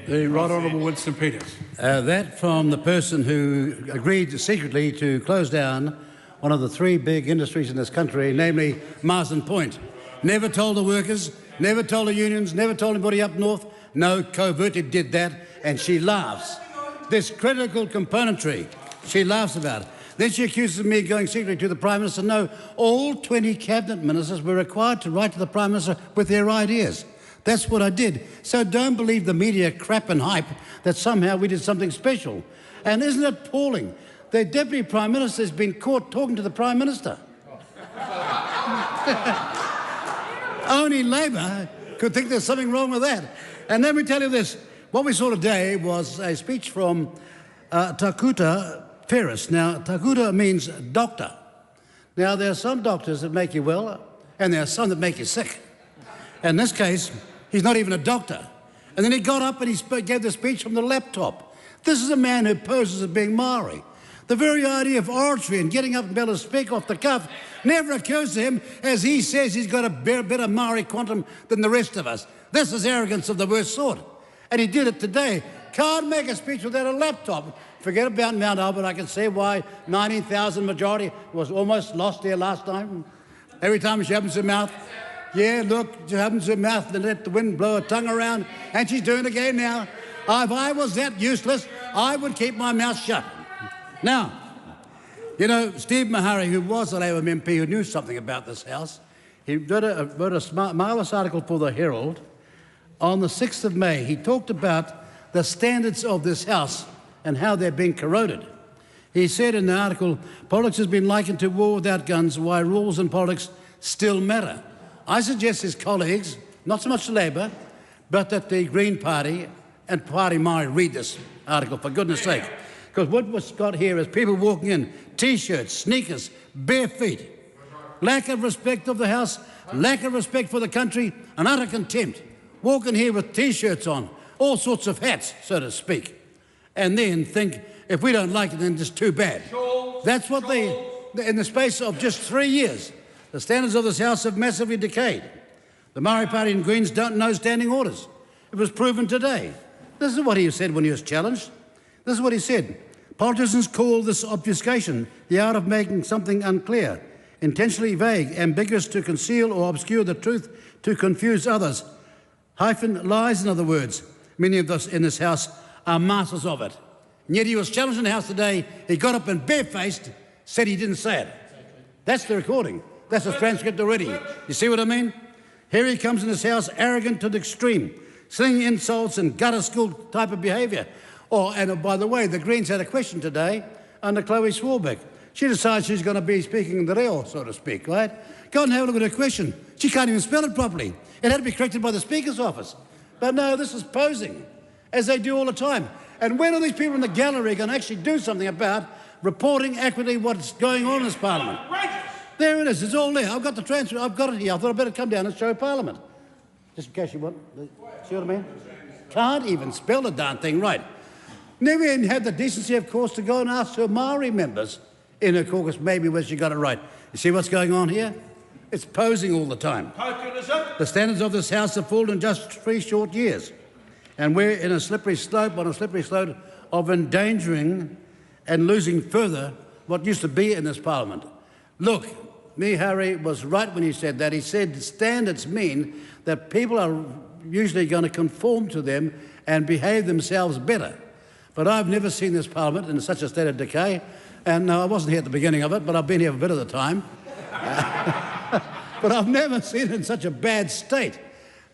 The Right Honourable Winston Peters. That from the person who agreed secretly to close down one of the three big industries in this country, namely Marsden Point. Never told the workers, never told the unions, never told anybody up north. No, covertly did that, and she laughs. This critical componentry, she laughs about it. Then she accuses me of going secretly to the Prime Minister. No, all 20 Cabinet Ministers were required to write to the Prime Minister with their ideas. That's what I did. So don't believe the media crap and hype that somehow we did something special. And isn't it appalling? The Deputy Prime Minister has been caught talking to the Prime Minister. Only Labor could think there's something wrong with that. And let me tell you this. What we saw today was a speech from Takuta Ferris. Now, Takuta means doctor. Now, there are some doctors that make you well, and there are some that make you sick. In this case, he's not even a doctor. And then he got up and he gave the speech from the laptop. This is a man who poses as being Maori. The very idea of oratory and getting up and be able to speak off the cuff never occurs to him, as he says he's got a better Maori quantum than the rest of us. This is arrogance of the worst sort. And he did it today. Can't make a speech without a laptop. Forget about Mount Albert. I can see why 19,000 majority was almost lost there last time. Every time she opens her mouth, yeah, look, she opens her mouth and let the wind blow her tongue around, and she's doing it again now. If I was that useless, I would keep my mouth shut. Now, you know, Steve Mahari, who was a Labor MP who knew something about this House, he wrote a marvellous article for the Herald on the 6th of May. He talked about the standards of this House and how they're being corroded. He said in the article, politics has been likened to war without guns, why rules and politics still matter. I suggest his colleagues, not so much Labor, but that the Green Party and Party Māori read this article, for goodness sake. Because what was got here is people walking in, T-shirts, sneakers, bare feet. Lack of respect of the House, lack of respect for the country, and utter contempt. Walking here with T-shirts on, all sorts of hats, so to speak. And then think, if we don't like it, then it's too bad. That's what in the space of just 3 years, the standards of this House have massively decayed. The Maori Party and Greens don't know standing orders. It was proven today. This is what he said when he was challenged. This is what he said. Politicians call this obfuscation, the art of making something unclear, intentionally vague, ambiguous to conceal or obscure the truth, to confuse others. Hyphen lies, in other words. Many of us in this House are masters of it. And yet he was challenged in the House today. He got up and barefaced said he didn't say it. That's the recording. That's the transcript already. You see what I mean? Here he comes in this House, arrogant to the extreme, slinging insults and gutter school type of behaviour. And by the way, the Greens had a question today under Chloe Swarbrick. She decides she's going to be speaking in the reo, so to speak, right? Go and have a look at her question. She can't even spell it properly. It had to be corrected by the Speaker's office. But no, this is posing, as they do all the time. And when are these people in the gallery going to actually do something about reporting accurately what's going on in this Parliament? There it is. It's all there. I've got the transcript. I've got it here. I thought I'd better come down and show Parliament. Just in case you want. See what I mean? Can't even spell the darn thing right. Never even had the decency, of course, to go and ask her Maori members in her caucus maybe where she got it right. You see what's going on here? It's posing all the time. Populism. The standards of this House have fallen in just 3 short years. And we're in a slippery slope, of endangering and losing further what used to be in this Parliament. Look, Mihari was right when he said that. He said standards mean that people are usually going to conform to them and behave themselves better. But I've never seen this Parliament in such a state of decay. And no, I wasn't here at the beginning of it, but I've been here for a bit of the time. But I've never seen it in such a bad state,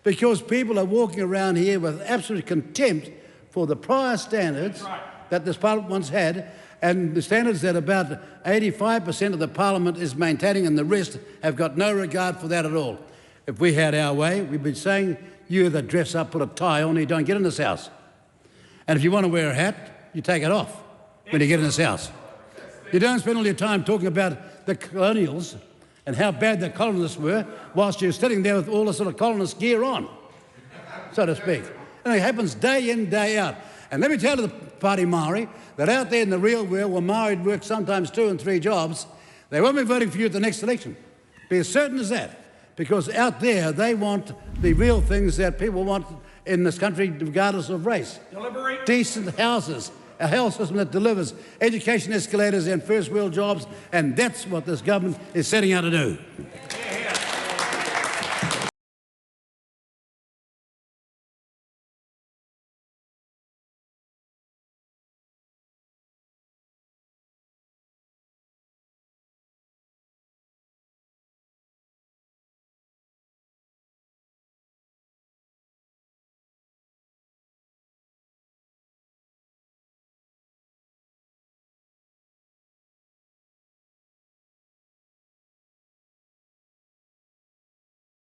because people are walking around here with absolute contempt for the prior standards that this Parliament once had, and the standards that about 85% of the Parliament is maintaining, and the rest have got no regard for that at all. If we had our way, we'd be saying, you either dress up, put a tie on, or you don't get in this House. And if you want to wear a hat, you take it off when you get in this House. You don't spend all your time talking about the colonials and how bad the colonists were whilst you're sitting there with all the sort of colonist gear on, so to speak. And it happens day in, day out. And let me tell the Party Maori that out there in the real world where Maori work sometimes 2 and 3 jobs, they won't be voting for you at the next election. Be as certain as that. Because out there they want the real things that people want in this country, regardless of race. Deliberate. Decent houses, a health system that delivers, education escalators and first world jobs, and that's what this government is setting out to do.